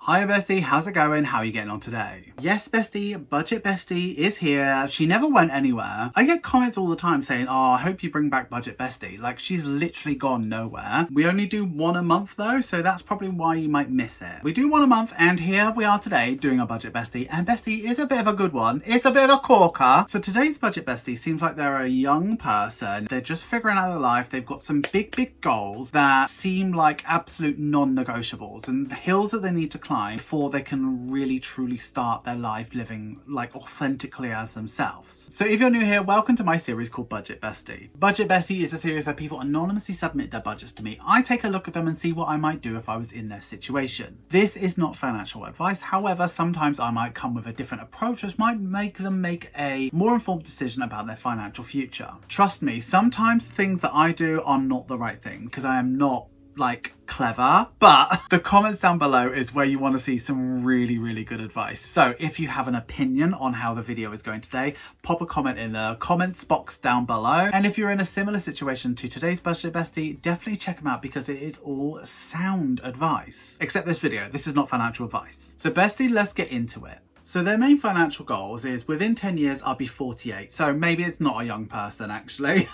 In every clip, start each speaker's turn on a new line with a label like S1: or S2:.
S1: Hi Bestie, how's it going? How are you getting on today? Yes Bestie, Budget Bestie is here. She never went anywhere. I get comments all the time saying, oh, I hope you bring back Budget Bestie. Like, she's literally gone nowhere. We only do one a month though, so that's probably why you might miss it. We do one a month, and here we are today doing a Budget Bestie, and Bestie is a bit of a good one. It's a bit of a corker. So today's Budget Bestie seems like they're a young person. They're just figuring out their life. They've got some big goals that seem like absolute non-negotiables and the hills that they need to climb before they can really truly start their life living like authentically as themselves. So if you're new here, welcome to my series called Budget Bestie. Budget Bestie is a series where people anonymously submit their budgets to me. I take a look at them and see what I might do if I was in their situation. This is not financial advice, however sometimes I might come with a different approach which might make them make a more informed decision about their financial future. Trust me, sometimes things that I do are not the right thing because I am not like clever, but the comments down below is where you want to see some really good advice. So if you have an opinion on how the video is going today, pop a comment in the comments box down below. And if you're in a similar situation to today's Budget Bestie, definitely check them out because it is all sound advice. Except this video, this is not financial advice. So Bestie, let's get into it. So their main financial goals is within 10 years I'll be 48. So maybe it's not a young person actually.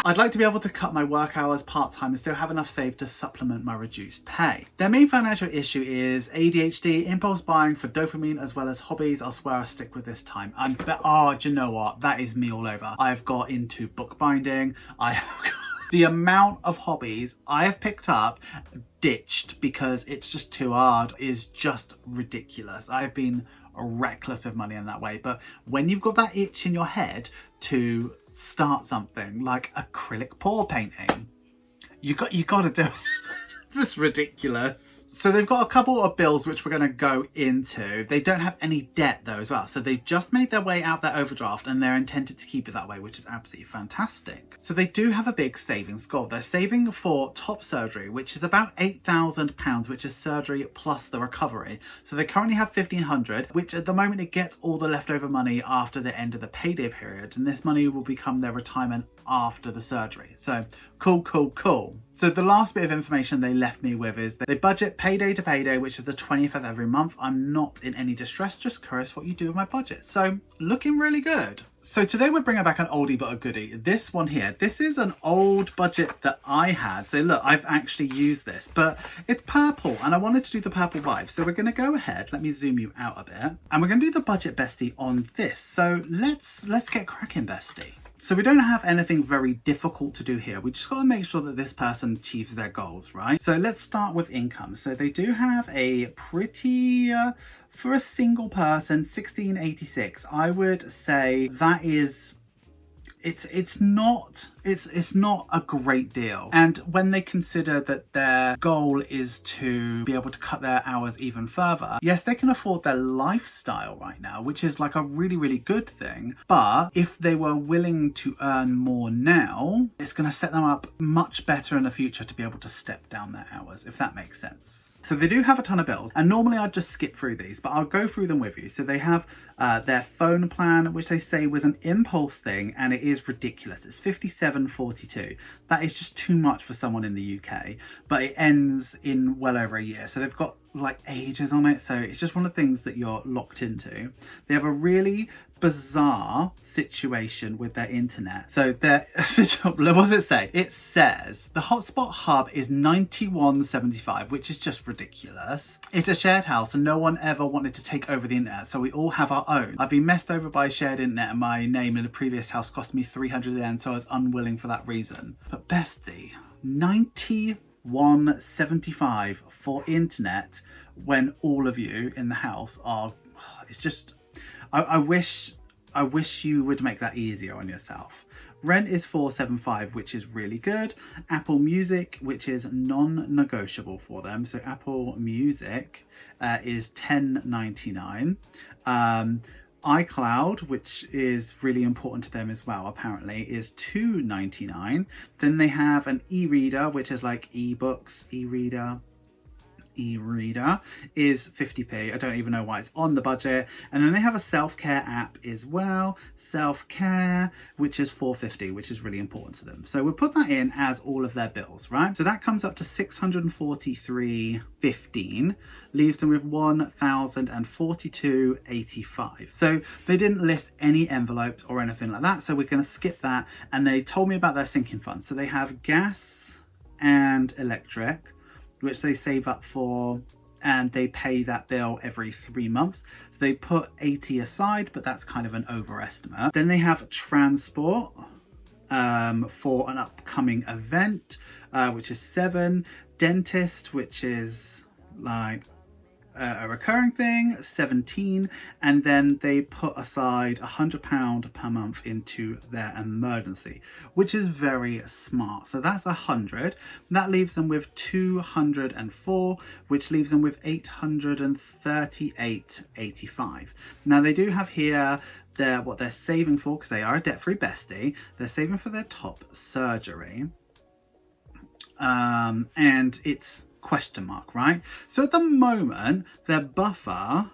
S1: I'd like to be able to cut my work hours part-time and still have enough saved to supplement my reduced pay. Their main financial issue is ADHD, impulse buying for dopamine, as well as hobbies. I'll swear I'll stick with this time. Oh, do you know what? That is me all over. I've got into bookbinding. The amount of hobbies I have picked up, ditched because it's just too hard, is just ridiculous. I've been reckless of money in that way, but when you've got that itch in your head to start something like acrylic pour painting, you got to do it. This is ridiculous. So they've got a couple of bills which we're going to go into. They don't have any debt though as well. So they've just made their way out their overdraft and they're intended to keep it that way, which is absolutely fantastic. So they do have a big savings goal. They're saving for top surgery, which is about £8,000, which is surgery plus the recovery. So they currently have 1,500, which at the moment it gets all the leftover money after the end of the payday period. And this money will become their retirement after the surgery. So cool. So the last bit of information they left me with is that they budget payday to payday, which is the 20th of every month. I'm not in any distress, just curious what you do with my budget. So looking really good. So today we're bringing back an oldie but a goodie. This one here, this is an old budget that I had. So look, I've actually used this, but it's purple and I wanted to do the purple vibe. So we're going to go ahead, let me zoom you out a bit, and we're going to do the Budget Bestie on this. So let's get cracking, Bestie. So we don't have anything very difficult to do here. We just got to make sure that this person achieves their goals, right? So let's start with income. So they do have a pretty, for a single person, 1686. I would say that is, it's not a great deal. And when they consider that their goal is to be able to cut their hours even further, yes, they can afford their lifestyle right now, which is like a really good thing. But if they were willing to earn more now, it's going to set them up much better in the future to be able to step down their hours, if that makes sense. So they do have a ton of bills, and normally I'd just skip through these, but I'll go through them with you. So they have their phone plan, which they say was an impulse thing, and it is ridiculous. It's £57.42. That is just too much for someone in the UK, but it ends in well over a year. So they've got like ages on it, so it's just one of the things that you're locked into. They have a really bizarre situation with their internet. So their what does it say? It says the hotspot hub is 91.75, which is just ridiculous. It's a shared house and no one ever wanted to take over the internet, so we all have our own. I've been messed over by shared internet and my name in a previous house cost me 300 yen, so I was unwilling for that reason. But Bestie, 91.75 for internet when all of you in the house are, it's just, I wish you would make that easier on yourself. Rent is $4.75, which is really good. Apple Music, which is non-negotiable for them. So Apple Music is $10.99. iCloud, which is really important to them as well, apparently, is $2.99. Then they have an e-reader, which is like ebooks, e-reader. e-reader is 50p. I don't even know why it's on the budget. And then they have a self-care app as well, self-care, which is 450, which is really important to them. So we'll put that in as all of their bills, right? So that comes up to 643.15, leaves them with 1,042.85. So they didn't list any envelopes or anything like that, so we're going to skip that. And they told me about their sinking funds. So they have gas and electric, which they save up for, and they pay that bill every 3 months. So they put 80 aside, but that's kind of an overestimate. Then they have transport for an upcoming event, which is 7. Dentist, which is like a recurring thing, 17. And then they put aside £100 per month into their emergency, which is very smart. So that's 100. That leaves them with 204, which leaves them with 838.85. Now they do have here what they're saving for, because they are a debt-free bestie. They're saving for their top surgery, and it's question mark, right? So at the moment their buffer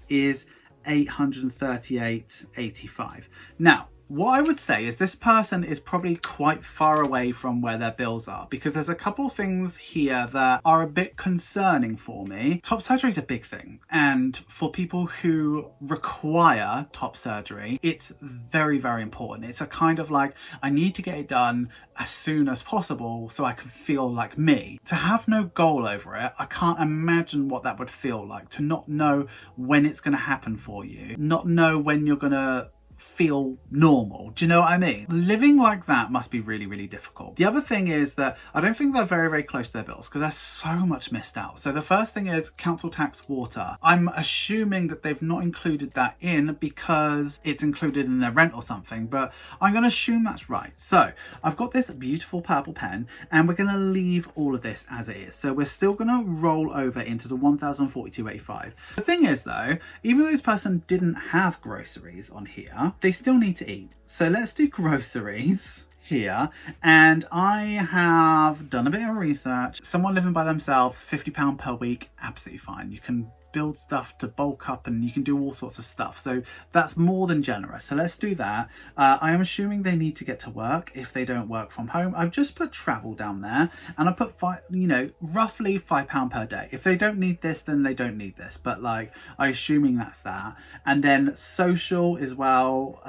S1: is 838.85. Now what I would say is this person is probably quite far away from where their bills are, because there's a couple things here that are a bit concerning for me. Top surgery is a big thing, and for people who require top surgery, it's very, very important. It's a kind of like, I need to get it done as soon as possible so I can feel like me. To have no goal over it, I can't imagine what that would feel like, to not know when it's going to happen for you, not know when you're going to feel normal. Do you know what I mean? Living like that must be really, really difficult. The other thing is that I don't think they're very, very close to their bills, because there's so much missed out. So the first thing is council tax, water. I'm assuming that they've not included that in because it's included in their rent or something, but I'm going to assume that's right. So I've got this beautiful purple pen, and we're going to leave all of this as it is. So we're still going to roll over into the 1,042.85. The thing is though, even though this person didn't have groceries on here, they still need to eat. So let's do groceries here. And I have done a bit of research. Someone living by themselves, £50 per week, absolutely fine. You can build stuff to bulk up and you can do all sorts of stuff. So that's more than generous. So let's do that. I am assuming they need to get to work if they don't work from home. I've just put travel down there, and I put roughly £5 per day. If they don't need this, then they don't need this. But like, I'm assuming that's that. And then social as well.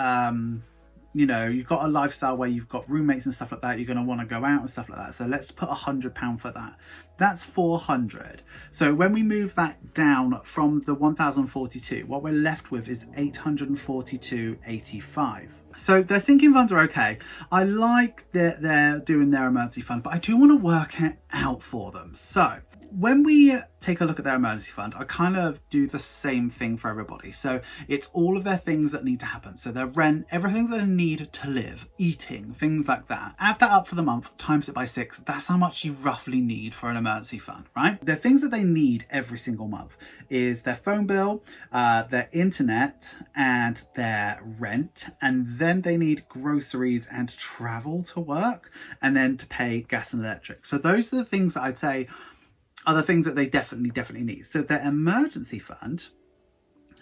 S1: You've got a lifestyle where you've got roommates and stuff like that. You're going to want to go out and stuff like that. So let's put £100 for that. That's 400. So when we move that down from the 1,042, what we're left with is 842.85. So their sinking funds are okay. I like that they're doing their emergency fund, but I do want to work it out for them. So when we take a look at their emergency fund, I kind of do the same thing for everybody. So it's all of their things that need to happen. So their rent, everything that they need to live, eating, things like that. Add that up for the month, times it by 6. That's how much you roughly need for an emergency fund, right? The things that they need every single month is their phone bill, their internet, and their rent. And then they need groceries and travel to work, and then to pay gas and electric. So those are the things that I'd say are the things that they definitely need. So their emergency fund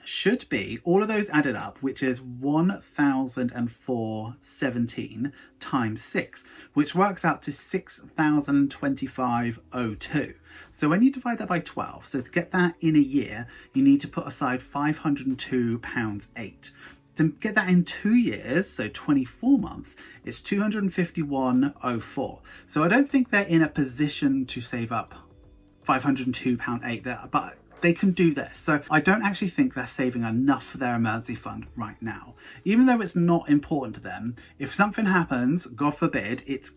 S1: should be all of those added up, which is 1,004.17 times 6, which works out to 6,025.02. So when you divide that by 12, so to get that in a year, you need to put aside £502.08. To get that in 2 years, so 24 months, it's 251.04. So I don't think they're in a position to save up £502.08 there, but they can do this. So I don't actually think they're saving enough for their emergency fund right now. Even though it's not important to them, if something happens, God forbid, it's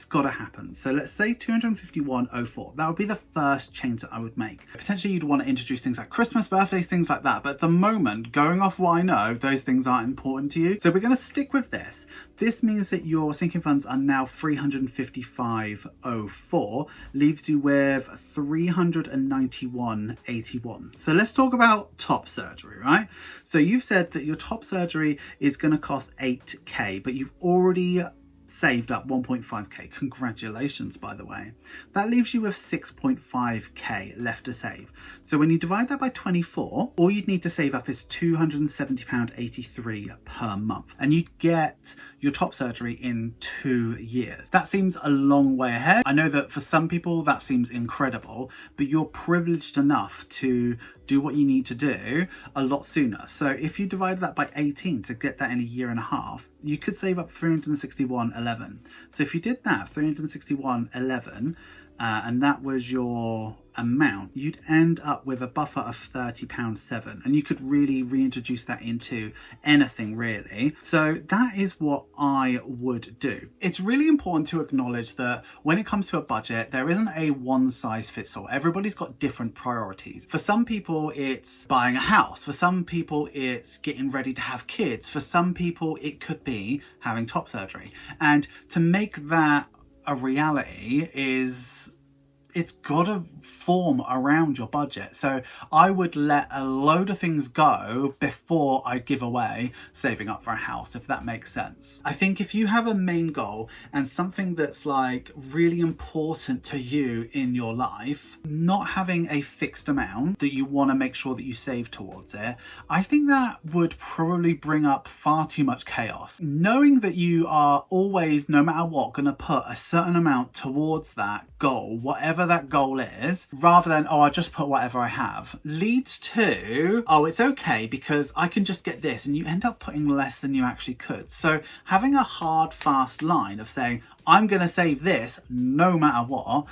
S1: got to happen. So let's say 251.04. That would be the first change that I would make. Potentially you'd want to introduce things like Christmas, birthdays, things like that. But at the moment, going off what I know, those things aren't important to you. So we're going to stick with this. This means that your sinking funds are now 355.04, leaves you with 391.81. So let's talk about top surgery, right? So you've said that your top surgery is going to cost 8k, but you've already saved up 1.5k. Congratulations, by the way. That leaves you with 6.5k left to save. So when you divide that by 24, all you'd need to save up is £270.83 per month. And you'd get your top surgery in 2 years. That seems a long way ahead. I know that for some people that seems incredible, but you're privileged enough to do what you need to do a lot sooner. So if you divide that by 18 to get that in a year and a half, you could save up 361.11. So if you did that, 361.11, and that was your amount, you'd end up with a buffer of £30.07, and you could really reintroduce that into anything really. So that is what I would do. It's really important to acknowledge that when it comes to a budget, there isn't a one size fits all. Everybody's got different priorities. For some people it's buying a house, for some people it's getting ready to have kids, for some people it could be having top surgery. And to make that a reality it's got to form around your budget. So I would let a load of things go before I give away saving up for a house, if that makes sense. I think if you have a main goal and something that's like really important to you in your life, not having a fixed amount that you want to make sure that you save towards it, I think that would probably bring up far too much chaos. Knowing that you are always, no matter what, going to put a certain amount towards that goal, whatever that goal is, rather than, oh, I just put whatever I have, leads to, oh, it's okay because I can just get this, and you end up putting less than you actually could. So having a hard, fast line of saying, I'm going to save this no matter what,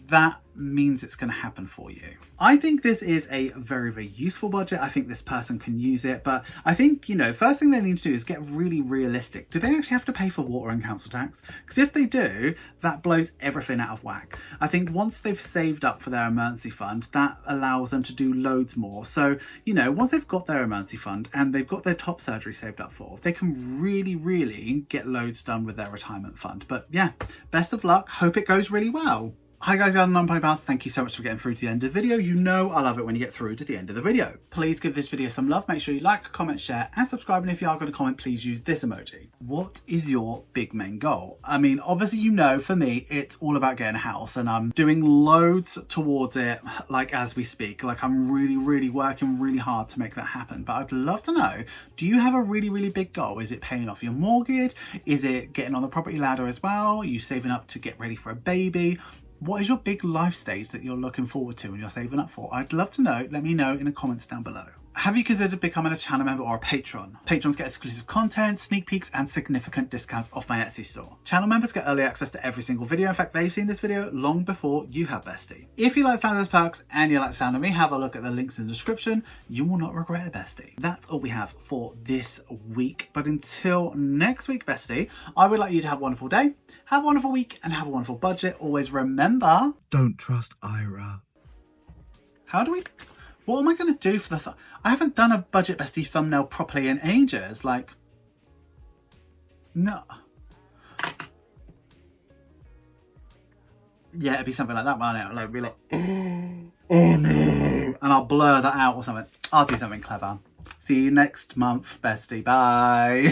S1: that means it's going to happen for you. I think this is a very, very useful budget. I think this person can use it, but I think, you know, first thing they need to do is get really realistic. Do they actually have to pay for water and council tax? Because if they do, that blows everything out of whack. I think once they've saved up for their emergency fund, that allows them to do loads more. So, you know, once they've got their emergency fund and they've got their top surgery saved up for, they can really, really get loads done with their retirement fund. But yeah, best of luck. Hope it goes really well. Hi guys, I'm £9. Thank you so much for getting through to the end of the video. You know I love it when you get through to the end of the video. Please give this video some love. Make sure you like, comment, share and subscribe. And if you are going to comment, please use this emoji. What is your big main goal? I mean, obviously, you know, for me, it's all about getting a house, and I'm doing loads towards it, like as we speak. Like I'm really, really working really hard to make that happen. But I'd love to know, do you have a really, really big goal? Is it paying off your mortgage? Is it getting on the property ladder as well? Are you saving up to get ready for a baby? What is your big life stage that you're looking forward to and you're saving up for? I'd love to know. Let me know in the comments down below. Have you considered becoming a channel member or a patron? Patrons get exclusive content, sneak peeks and significant discounts off my Etsy store. Channel members get early access to every single video. In fact, they've seen this video long before you have, Bestie. If you like the sound of those perks and you like the sound of me, have a look at the links in the description. You will not regret it, Bestie. That's all we have for this week. But until next week, Bestie, I would like you to have a wonderful day, have a wonderful week and have a wonderful budget. Always remember, don't trust Ira. How do we... What am I going to do for the... I haven't done a Budget Bestie thumbnail properly in ages. Like, no. Yeah, it'd be something like that, won't it? Like, be like, oh no. And I'll blur that out or something. I'll do something clever. See you next month, Bestie. Bye.